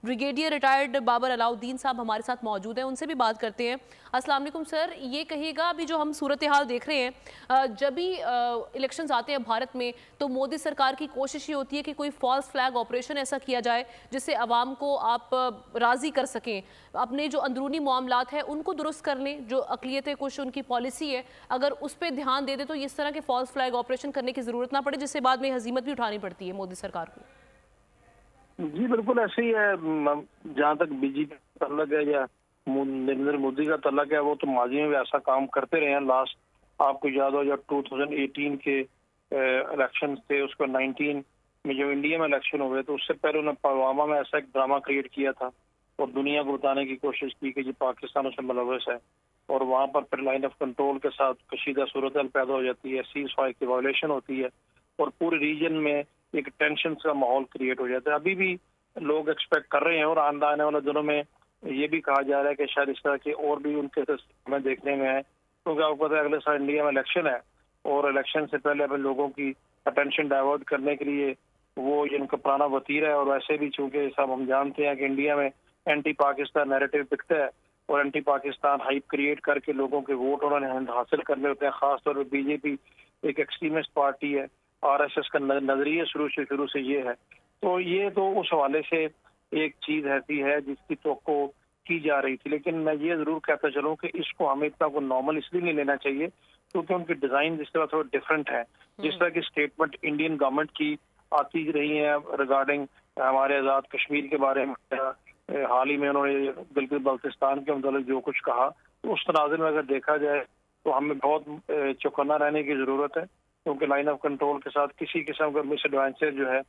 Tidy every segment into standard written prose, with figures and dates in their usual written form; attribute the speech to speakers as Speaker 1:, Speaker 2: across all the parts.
Speaker 1: Brigadier retired Babar Alauddin साहब हमारे साथ मौजूद हैं, उनसे भी बात करते हैं। अस्सलाम वालेकुम सर, ये कहिएगा अभी जो हम सूरत हाल देख रहे हैं, जब भी इलेक्शंस आते हैं भारत में तो मोदी सरकार की कोशिश ये होती है कि कोई फॉल्स फ्लैग ऑपरेशन ऐसा किया जाए जिससे अवाम को आप राज़ी कर सकें, अपने जो अंदरूनी मामलात हैं उनको दुरुस्त कर लें, जो अक़लियतें कुछ उनकी पॉलिसी है अगर उस पर ध्यान दे दे तो इस तरह के फॉल्स फ्लैग ऑपरेशन करने की ज़रूरत ना पड़े जिससे बाद में हज़ीमत भी उठानी पड़ती है मोदी सरकार को।
Speaker 2: जी बिल्कुल ऐसे ही है। जहाँ तक बीजेपी का तल्लक है या नरेंद्र मोदी का तल्लक है, वो तो माजी में भी ऐसा काम करते रहे हैं। लास्ट आपको याद हो जब 2018 के इलेक्शन थे, उसको 19 में जो इंडिया में इलेक्शन हुए तो उससे पहले उन्होंने पुलवामा में ऐसा एक ड्रामा क्रिएट किया था और दुनिया को बताने की कोशिश की कि ये पाकिस्तान उसमें मुलव्वस है, और वहाँ पर फिर लाइन ऑफ कंट्रोल के साथ कशीदा सूरत पैदा हो जाती है, सीज फायर की वायलेशन होती है और पूरे रीजन में एक टेंशन का माहौल क्रिएट हो जाता है। अभी भी लोग एक्सपेक्ट कर रहे हैं और आने वाले दिनों में ये भी कहा जा रहा है कि शायद इस तरह के और भी उनके हमें देखने में है, क्योंकि आपको पता है अगले साल इंडिया में इलेक्शन है और इलेक्शन से पहले अपने लोगों की अटेंशन डाइवर्ट करने के लिए वो जिनका पुराना वतीरा है, और वैसे भी चूंकि सब हम जानते हैं कि इंडिया में एंटी पाकिस्तान नैरेटिव दिखता है और एंटी पाकिस्तान हाइप क्रिएट करके लोगों के वोट उन्होंने हासिल करने होते हैं। खासतौर पर बीजेपी एक एक्सट्रीमिस्ट पार्टी है, आरएसएस का नजरिया शुरू से ये है, तो ये तो उस हवाले से एक चीज ऐसी है जिसकी तवक्को की जा रही थी। लेकिन मैं ये जरूर कहता चलूं कि इसको हमें इतना को नॉर्मल इसलिए नहीं लेना चाहिए क्योंकि उनकी डिजाइन जिस तरह थोड़ा डिफरेंट है। जिस तरह की स्टेटमेंट इंडियन गवर्नमेंट की आती रही है रिगार्डिंग हमारे आजाद कश्मीर के बारे में, हाल ही में उन्होंने गिलगित बल्तिस्तान के मतलब जो कुछ कहा, तो उस तनाज़ुर में अगर देखा जाए तो हमें बहुत चौकन्ना रहने की जरूरत है, क्योंकि लाइन ऑफ कंट्रोल के साथ किसी किस्म का मिस एडवांटेज जो है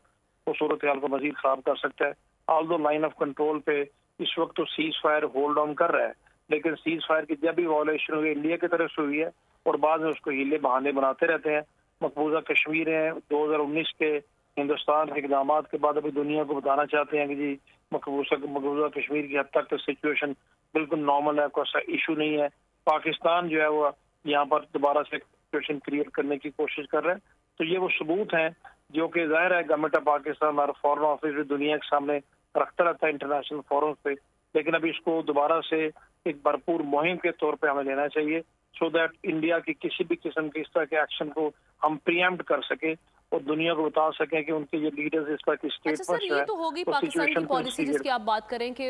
Speaker 2: वो सूरत हाल को मजीद खराब कर सकता है। ऑल्दो लाइन ऑफ कंट्रोल पे इस वक्त तो सीज फायर होल्ड ऑन कर रहा है, लेकिन सीज फायर की जब भी वायलेशन हुई इंडिया की तरफ से हुई है और बाद में उसको हीले बहाने बनाते रहते हैं। मकबूजा कश्मीर है 2019 के हिंदुस्तान के इक़दाम के बाद अभी दुनिया को बताना चाहते हैं कि जी मकबूजा कश्मीर की हद तक तो सिचुएशन बिल्कुल नॉर्मल है, कोई सा इशू नहीं है। पाकिस्तान जो है वो यहाँ पर दोबारा से सिचुएशन क्रिएट करने की कोशिश कर रहे हैं, तो ये वो सबूत हैं जो कि जाहिर है गवर्नमेंट ऑफ पाकिस्तान और फॉरेन ऑफिस भी दुनिया के सामने रखता रहता है इंटरनेशनल फोरम पे, लेकिन अभी इसको दोबारा से एक भरपूर मुहिम के तौर पे हमें लेना चाहिए सो दैट इंडिया की किसी भी किस्म के इस तरह के एक्शन को हम प्रीएम्प्ट कर सके और दुनिया को बता सकें कि उनके ये लीडर्स इस तरह की
Speaker 1: अच्छा सर, ये तो होगी पाकिस्तान की पॉलिसी जिसकी आप बात करें कि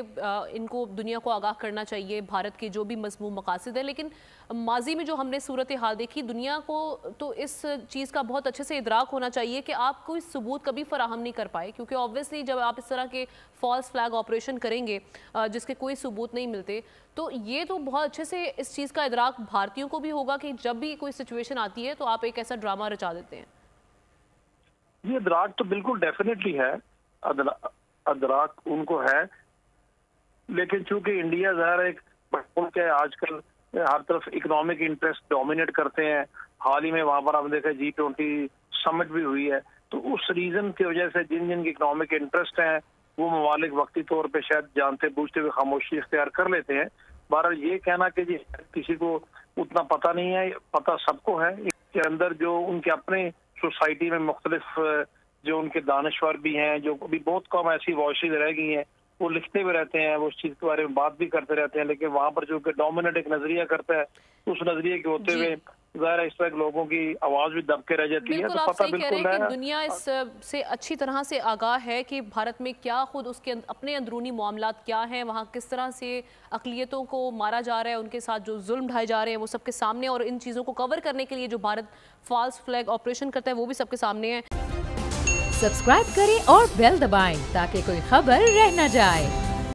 Speaker 1: इनको दुनिया को आगाह करना चाहिए भारत के जो भी मज़मूम मकासद है, लेकिन माजी में जो हमने सूरत हाल देखी दुनिया को तो इस चीज़ का बहुत अच्छे से इदराक होना चाहिए कि आप कोई सबूत कभी फराहम नहीं कर पाए, क्योंकि ऑब्वियसली जब आप इस तरह के फॉल्स फ्लैग ऑपरेशन करेंगे जिसके कोई सबूत नहीं मिलते, तो ये तो बहुत अच्छे से इस चीज़ का इदराक भारतीयों को भी होगा कि जब भी कोई सिचुएशन आती है तो आप एक ऐसा ड्रामा रचा देते हैं।
Speaker 2: ये अदराक तो बिल्कुल डेफिनेटली है, अदराक उनको है, लेकिन चूंकि इंडिया ज़ाहिर एक मुल्क है, आजकल हर तरफ इकोनॉमिक इंटरेस्ट डोमिनेट करते हैं। हाल ही में वहाँ पर आपने देखा G20 समिट भी हुई है, तो उस रीजन की वजह से जिन जिन के इकोनॉमिक इंटरेस्ट हैं वो ममालिक वक्ती तौर पे शायद जानते बूझते हुए खामोशी इख्तियार कर लेते हैं। बहरहाल ये कहना कि जी किसी को उतना पता नहीं है, पता सबको है। इसके अंदर जो उनके अपने सोसाइटी में मुख्तलिफ जो उनके दानश्वर भी हैं, जो अभी बहुत कम ऐसी वॉइसेज रह गई हैं, वो लिखते भी रहते हैं, वो उस चीज़ के बारे में बात भी करते रहते हैं, लेकिन वहाँ पर जो कि डोमिनेट एक नजरिया करता है उस नजरिए के होते हुए ज़ाहिर इस तरह लोगों की आवाज़ भी दब के रह जाती है। तो पता बिल्कुल है कि
Speaker 1: दुनिया इस से अच्छी तरह से आगाह है कि भारत में क्या खुद उसके अपने अंदरूनी मामलात क्या हैं, वहाँ किस तरह से अक़लियतों को मारा जा रहा है, उनके साथ जो जुल्म ढाए जा रहे हैं वो सबके सामने, और इन चीज़ों को कवर करने के लिए जो भारत फॉल्स फ्लैग ऑपरेशन करता है वो भी सबके सामने है।
Speaker 3: सब्सक्राइब करें और बेल दबाएं ताकि कोई खबर रह न जाए।